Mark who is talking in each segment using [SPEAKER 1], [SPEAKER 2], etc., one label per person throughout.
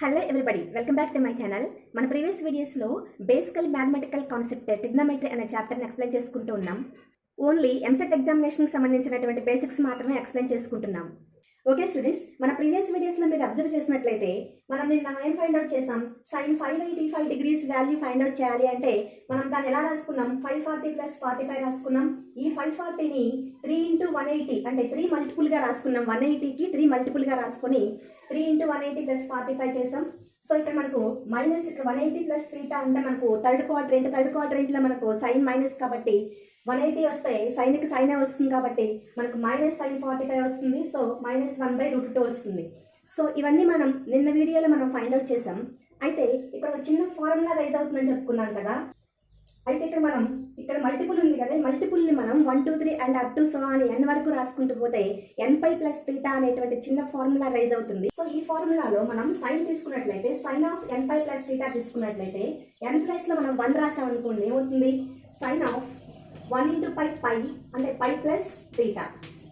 [SPEAKER 1] Hello everybody, welcome back to my channel. మన previous వీడియోస్లో బేసికల్ మ్యాథమెటికల్ కాన్సెప్ట్ ట్రిగ్నోమెట్రీ అనే చాప్టర్ని ఎక్స్ప్లెయిన్ చేసుకుంటూ ఉన్నాం. ఓన్లీ ఎంసెట్ ఎగ్జామినేషన్కి సంబంధించినటువంటి బేసిక్స్ మాత్రమే ఎక్స్ప్లెయిన్ చేసుకుంటున్నాం. ఓకే స్టూడెంట్స్, మన ప్రీవియస్ వీడియోస్లో మీరు అబ్జర్వ్ చేసినట్లయితే మనం నిన్న ఏం ఫైండ్ అవుట్ చేసాం? sin 585 degrees value find out చేయాలి అంటే మనం దాన్ని ఎలా రాసుకున్నాం? 540 ప్లస్ 45 రాసుకున్నాం. ఈ 540ని 3 ఇంటూ 180 అంటే 3 మల్టిపుల్గా రాసుకున్నాం. 180కి 3 మల్టిపుల్గా రాసుకొని 3 ఇంటూ 180 ప్లస్ 45 చేసాం. సో ఇక్కడ మనకు మైనస్, ఇక్కడ 180 ప్లస్ తీటా అంటే మనకు థర్డ్ క్వాడ్రెంట్లో మనకు సైన్ మైనస్ కాబట్టి 180 వస్తే సైన్కి సైనే వస్తుంది కాబట్టి మనకు మైనస్ sin 45 వస్తుంది. సో -1/√2 వస్తుంది. సో ఇవన్నీ మనం నిన్న వీడియోలో మనం ఫైండ్ అవుట్ చేసాం. అయితే ఇక్కడ ఒక చిన్న ఫార్ములా రైజ్ అవుతుందని చెప్పుకున్నాం కదా. అయితే ఇక్కడ మల్టిపుల్ ఉంది కదా, మల్టిపుల్ని మనం 1 2 3 అండ్ అప్ టు సో అని n వరకు రాసుకుంటూ పోతే nπ ప్లస్ తీటా అనేటువంటి చిన్న ఫార్ములా రైజ్ అవుతుంది. సో ఈ ఫార్ములాలో మనం సైన్ తీసుకున్నట్లయితే sine of nπ plus theta తీసుకున్నట్లయితే n ప్లస్లో మనం 1 రాసామనుకోండి, ఏమవుతుంది? సైన్ ఆఫ్ 1 ఇంటూ పై అంటే పై ప్లస్ తీటా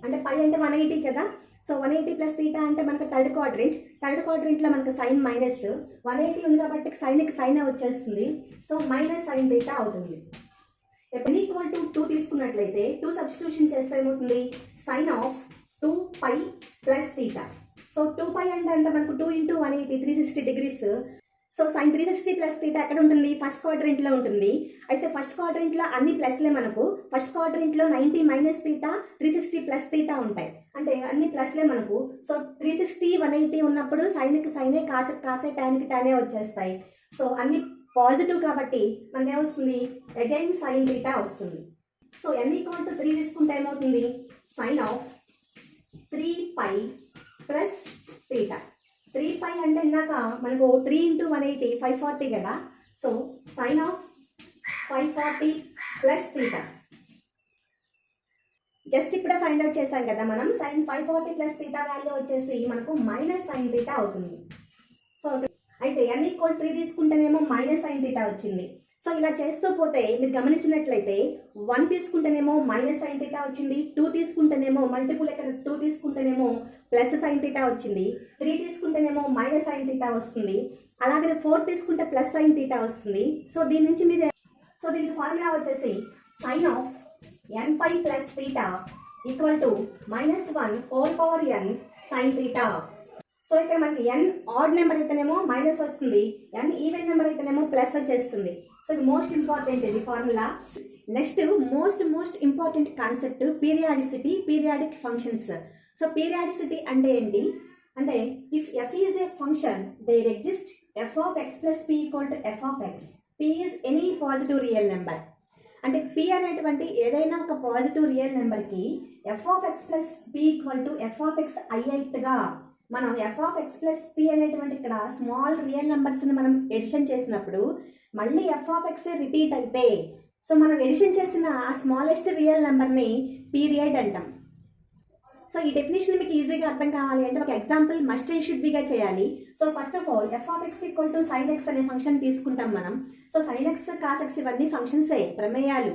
[SPEAKER 1] అంటే పై అంటే 180 కదా. సో 180 ప్లస్ తీటా అంటే మనకు థర్డ్ క్వాడ్రెంట్లో మనకు సైన్ మైనస్ 180 ఉంది కాబట్టి సైన్కి సైన్ వచ్చేస్తుంది. సో మైనస్ సైన్ తీటా అవుతుంది. ఇప్పుడు ఈక్వల్ టు 2 తీసుకున్నట్లయితే 2 సబ్స్టిట్యూషన్ చేస్తే ఏమవుతుంది? Sine of 2π plus theta. So 2π అంటే మనకు 2 into 180 360 degrees. So sine 360 plus theta ఎక్కడ ఉంటుంది? ఫస్ట్ క్వాడ్రెంట్లో ఉంటుంది. అయితే ఫస్ట్ క్వాడ్రెంట్లో అన్ని ప్లస్లే మనకు. ఫస్ట్ క్వాడ్రెంట్లో 90 మైనస్ తీటా 360 ప్లస్ తీటా ఉంటాయి, అంటే అన్ని ప్లస్లే మనకు. సో 360 180 ఉన్నప్పుడు సైన్కి సైనే, కాసే టాన్కి టానే వచ్చేస్తాయి. సో అన్ని పాజిటివ్ కాబట్టి మనకి ఏమొస్తుంది? అగైన్ సైన్ తీటా వస్తుంది. సో n ఈక్వల్ టు 3 తీసుకుంటే ఏమవుతుంది? Sine of 3π plus theta. 3π అంటే ఇందాక మనకు 3 ఇంటూ 180 540 కదా. So sine of 540 plus theta. Just ఇప్పుడే ఫైండ్ అవుట్ చేశాం కదా మనం. సైన్ 540 ప్లస్ తీటా వాల్యూ వచ్చేసి మనకు మైనస్ సైన్ తీటా అవుతుంది. సో అయితే n ఈక్వల్ 3 తీసుకుంటేనేమో మైనస్ సైన్ తీటా వచ్చింది. సో ఇలా చేస్తూ పోతే మీరు గమనించినట్లయితే 1 తీసుకుంటేనేమో మైనస్ సైన్ తీటా వచ్చింది, 2 తీసుకుంటేనేమో మల్టిపుల్ ఇక్కడ 2 తీసుకుంటేనేమో ప్లస్ సైన్ తీటా వచ్చింది, 3 తీసుకుంటేనేమో మైనస్ సైన్ తీటా వస్తుంది, అలాగే 4 తీసుకుంటే ప్లస్ సైన్ తీటా వస్తుంది. సో దీని నుంచి దీనికి ఫార్ములా వచ్చేసి sine of nπ plus theta equal to -1 4n sine theta. So ఇక్కడ మనకి n ఆడ్ నెంబర్ అయితేనేమో మైనస్ వస్తుంది, n ఈవెన్ నెంబర్ అయితేనేమో ప్లస్ వచ్చేస్తుంది. సో ఇది మోస్ట్ ఇంపార్టెంట్ ఇది formula. Next most important concept periodicity, periodic functions. So periodicity అంటే ఏంటి అంటే, if f is a function there exist f of x plus p equal to f of x. p is any positive real number. అంటే p అనేటువంటి ఏదైనా ఒక positive real నెంబర్కి f of x plus p equal to f of x అయ్యేట్టుగా మనం f of x plus p అనేటువంటి ఇక్కడ small real నెంబర్స్ని మనం edition చేసినప్పుడు మళ్ళీ f ఆఫ్ x రిపీట్ అయితే, సో మనం ఎడిషన్ చేసిన ఆ స్మాలెస్ట్ రియల్ నెంబర్ని పీరియడ్ అంటాం. సో ఈ డెఫినేషన్ మీకు ఈజీగా అర్థం కావాలి అంటే ఒక ఎగ్జాంపుల్ మస్ట్ అండ్ షుడ్ బిగా చేయాలి. So first of all f of x equal to sin x అనే ఫంక్షన్ తీసుకుంటాం మనం. So sin x cos x ఇవన్నీ ఫంక్షన్సే, ప్రమేయాలు.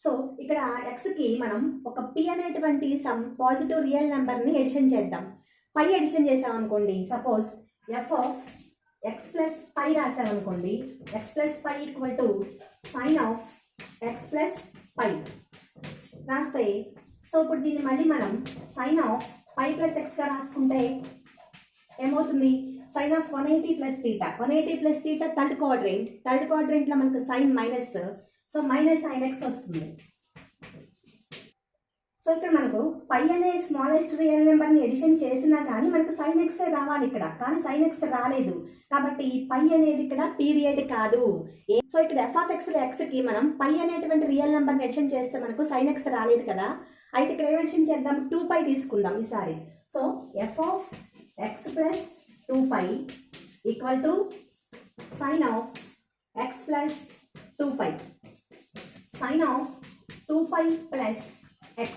[SPEAKER 1] సో ఇక్కడ xకి మనం ఒక p అనేటువంటి సమ్ పాజిటివ్ రియల్ నెంబర్ని ఎడిషన్ చేద్దాం. పై ఎడిషన్ చేసామనుకోండి, suppose f of x plus pi రాసామనుకోండి, x plus pi equal to sine of x plus pi రాస్తే, సో ఇప్పుడు దీన్ని మళ్ళీ మనం సైన్ ఆఫ్ పై ప్లస్ ఎక్స్గా రాసుకుంటే ఏమవుతుంది? Sine of 180 plus theta. 180 plus theta third క్వాడ్రెంట్లో మనకు sine minus, so minus sine x వస్తుంది. సో ఇక్కడ మనకు పై అనే స్మాలెస్ట్ రియల్ నెంబర్ని ఎడిషన్ చేసినా కానీ మనకు సైన్ ఎక్స్ రావాలి ఇక్కడ, కానీ సైన్ ఎక్స్ రాలేదు కాబట్టి పై అనేది ఇక్కడ పీరియడ్ కాదు. సో ఇక్కడ f ఆఫ్ ఎక్స్కి మనం పై అనేటువంటి రియల్ నెంబర్ని ఎడిషన్ చేస్తే మనకు సైన్ ఎక్స్ రాలేదు కదా. అయితే ఇక్కడ ఏం ఎడిషన్ చేద్దాం? 2π తీసుకుందాం ఈసారి. So f of x plus 2π equal to sine of x plus 2π. Sine of 2π plus x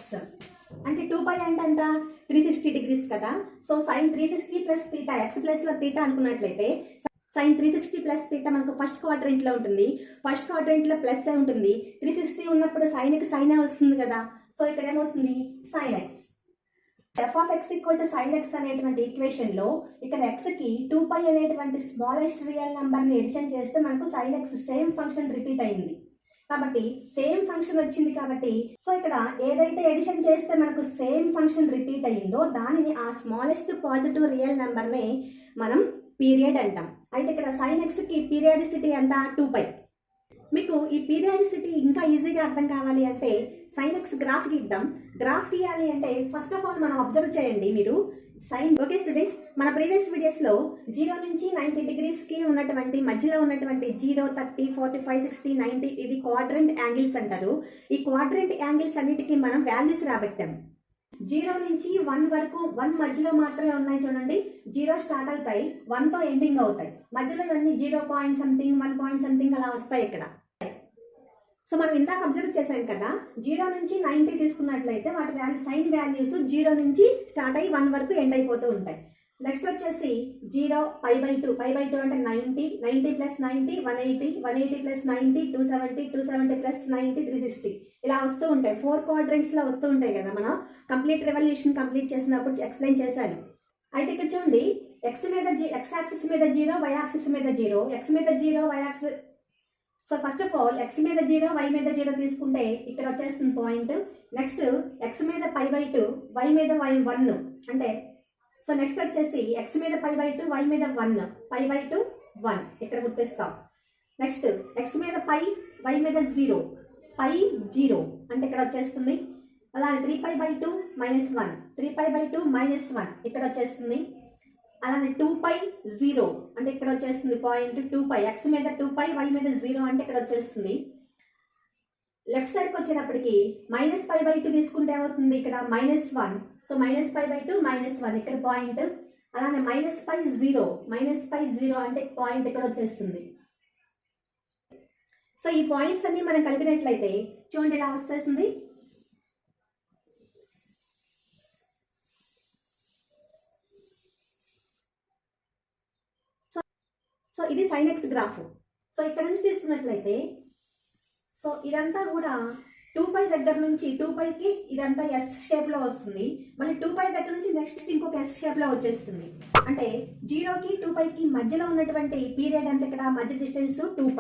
[SPEAKER 1] అంటే 2π అంటే అంత 360 డిగ్రీస్ కదా. So sine 360 plus theta, x ప్లస్లో తీటా అనుకున్నట్లయితే సైన్ 360 ప్లస్ తీటా మనకు ఫస్ట్ క్వాడ్రెంట్లో ఉంటుంది. ఫస్ట్ క్వాడ్రెంట్లో ప్లస్ ఉంటుంది, 360 ఉన్నప్పుడు సైన్కి సైనే వస్తుంది కదా. సో ఇక్కడ ఏమవుతుంది? Sine x. F of x equal to sine x అనేటువంటి ఈక్వేషన్ లో ఇక్కడ ఎక్స్ కి 2π అనేటువంటి స్మాలెస్ట్ రియల్ నెంబర్ ని ఎడిషన్ చేస్తే మనకు sine x same function repeat అయింది. కాబట్టి సేమ్ ఫంక్షన్ వచ్చింది కాబట్టి సో ఇక్కడ ఏదైతే ఎడిషన్ చేస్తే మనకు సేమ్ ఫంక్షన్ రిపీట్ అయ్యిందో దానిని ఆ స్మాలెస్ట్ పాజిటివ్ రియల్ నెంబర్ ని మనం పీరియడ్ అంటాం. అయితే ఇక్కడ సైన్ ఎక్స్ కి పీరియాడిసిటీ ఎంత 2π. మీకు ఈ పీరియాడిసిటీ ఇంకా ఈజీగా అర్థం కావాలి అంటే సైన్ ఎక్స్ గ్రాఫ్ గీద్దాం. గ్రాఫ్ గీయాలి అంటే ఫస్ట్ ఆఫ్ ఆల్ మనం అబ్జర్వ్ చేయండి మీరు సైన్. ఓకే స్టూడెంట్స్, మన ప్రీవియస్ వీడియోస్ లో 0 నుంచి 90 డిగ్రీస్ కి ఉన్నటువంటి మధ్యలో ఉన్నటువంటి 0, 30, 45, 60, 90 ఇవి క్వాడ్రంట్ యాంగిల్స్ అంటారు. ఈ క్వాడ్రంట్ యాంగిల్స్ అన్నిటికీ మనం వాల్యూస్ రాబట్టాం. 0 నుంచి 1 వరకు 1 మధ్యలో మాత్రమే ఉన్నాయి చూడండి. 0 స్టార్ట్ అవుతాయి, 1తో ఎండింగ్ అవుతాయి. మధ్యలో ఇవన్నీ 0 పాయింట్ సంథింగ్ 1 పాయింట్ సంథింగ్ అలా వస్తాయి ఇక్కడ. సో మనం ఇందాక అబ్జర్వ్ చేశాం కదా, 0 నుంచి 90 తీసుకున్నట్లయితే వాటి సైన్ వాల్యూస్ 0 నుంచి స్టార్ట్ అయ్యి 1 వరకు ఎండ్ అయిపోతూ ఉంటాయి. నెక్స్ట్ వచ్చేసి 0 π/2 అంటే 90, 90 ప్లస్ 90 180, 180 ప్లస్ 90 270, 270 ప్లస్ 90 360 ఇలా వస్తూ ఉంటాయి. 4 క్వాడ్రంట్స్ లో వస్తూ ఉంటాయి కదా. మనం కంప్లీట్ రెవల్యూషన్ కంప్లీట్ చేసినప్పుడు ఎక్స్ప్లెయిన్ చేశాను. అయితే ఇక్కడ చూడండి, ఎక్స్ యాక్సిస్ మీద 0, y యాక్సిస్ మీద 0, ఎక్స్ మీద 0, y axis. So first of all X మీద 0, y మీద 0 తీసుకుంటే ఇక్కడ వచ్చేస్తుంది పాయింట్. నెక్స్ట్ ఎక్స్ మీద π/2, y మీద 1 అంటే సో నెక్స్ట్ వచ్చేసి ఎక్స్ మీద π/2, y మీద 1, π/2 1 ఇక్కడ గుర్తిస్తాం. నెక్స్ట్ ఎక్స్ మీద π, y మీద 0, π 0 అంటే ఇక్కడ వచ్చేస్తుంది. అలాగే 3π/2 -1, 3π/2 -1 ఇక్కడ వచ్చేస్తుంది. అలానే 2π 0 అంటే ఇక్కడ వచ్చేస్తుంది పాయింట్ 2π. ఎక్స్ మీద 2π, y మీద 0 అంటే ఇక్కడ వచ్చేస్తుంది. లెఫ్ట్ సైడ్కి వచ్చేటప్పటికి -π/2 తీసుకుంటే ఏమవుతుంది ఇక్కడ -1. సో -π/2 -1 ఇక్కడ పాయింట్. అలానే -π 0 అంటే పాయింట్ ఇక్కడ వచ్చేస్తుంది. సో ఈ పాయింట్స్ అన్ని మనం కలిపినట్లయితే చూడండి ఎలా వస్తుంది. సో ఇది సైన్ ఎక్స్ గ్రాఫ్. సో ఇక్కడ నుంచి తీసుకున్నట్లయితే సో ఇదంతా కూడా 2π దగ్గర నుంచి 2πకి ఇదంతా ఎస్ షేప్ లో వస్తుంది. మళ్ళీ 2π దగ్గర నుంచి నెక్స్ట్ ఇంకొక ఎస్ షేప్ లో వచ్చేస్తుంది. అంటే 0కి 2πకి మధ్యలో ఉన్నటువంటి పీరియడ్ అంతా ఇక్కడ మధ్య డిస్టెన్స్ 2π.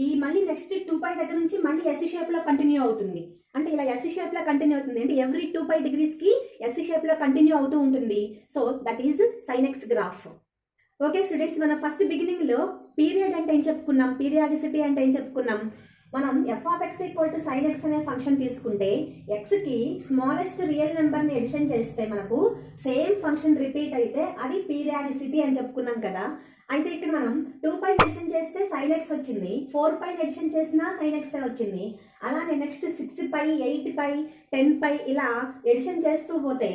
[SPEAKER 1] ఈ మళ్ళీ నెక్స్ట్ 2π దగ్గర నుంచి మళ్ళీ ఎస్ షేప్ లో కంటిన్యూ అవుతుంది. అంటే ఇలా ఎస్ షేప్ లో కంటిన్యూ అవుతుంది అంటే ఎవ్రీ 2π డిగ్రీస్ కి ఎస్ షేప్ లో కంటిన్యూ అవుతూ ఉంటుంది. So that is sign X graph. Okay students, మనం ఫస్ట్ బిగినింగ్ లో పీరియడ్ అంటే ఏం చెప్పుకున్నాం, పీరియాడిసిటీ అంటే ఏం చెప్పుకున్నాం. మనం F of x equal to sine X అనే ఫంక్షన్ తీసుకుంటే ఎక్స్ కి స్మాలెస్ట్ రియల్ నెంబర్ ని ఎడిషన్ చేస్తే మనకు సేమ్ ఫంక్షన్ రిపీట్ అయితే అది పీరియాడిసిటీ అని చెప్పుకున్నాం కదా. అయితే ఇక్కడ మనం 2π ఎడిషన్ చేస్తే సైన్ ఎక్స్ వచ్చింది, 4π ఎడిషన్ చేసినా సైన్ ఎక్స్ వచ్చింది. అలానే నెక్స్ట్ 6π 8π 10π ఇలా ఎడిషన్ చేస్తూ పోతే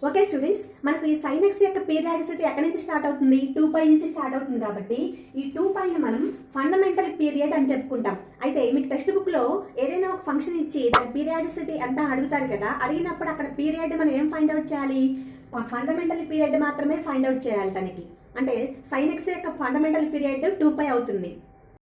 [SPEAKER 1] ఓకే స్టూడెంట్స్, మనకు ఈ సైన్ ఎక్స్ యొక్క పీరియాడిసిటీ ఎక్కడి నుంచి స్టార్ట్ అవుతుంది, 2π నుంచి స్టార్ట్ అవుతుంది. కాబట్టి ఈ 2πని మనం ఫండమెంటల్ పీరియడ్ అని చెప్పుకుంటాం. అయితే మీకు టెక్స్ట్ బుక్ లో ఏదైనా ఒక ఫంక్షన్ ఇచ్చి దాని పీరియాడిసిటీ ఎంత అడుగుతారు కదా, అడిగినప్పుడు అక్కడ పీరియడ్ మనం ఏం ఫైండ్ అవుట్ చేయాలి, ఫండమెంటల్ పీరియడ్ మాత్రమే ఫైండ్ అవుట్ చేయాలి దానికి. అంటే సైన్ ఎక్స్ యొక్క ఫండమెంటల్ పీరియడ్ 2π అవుతుంది.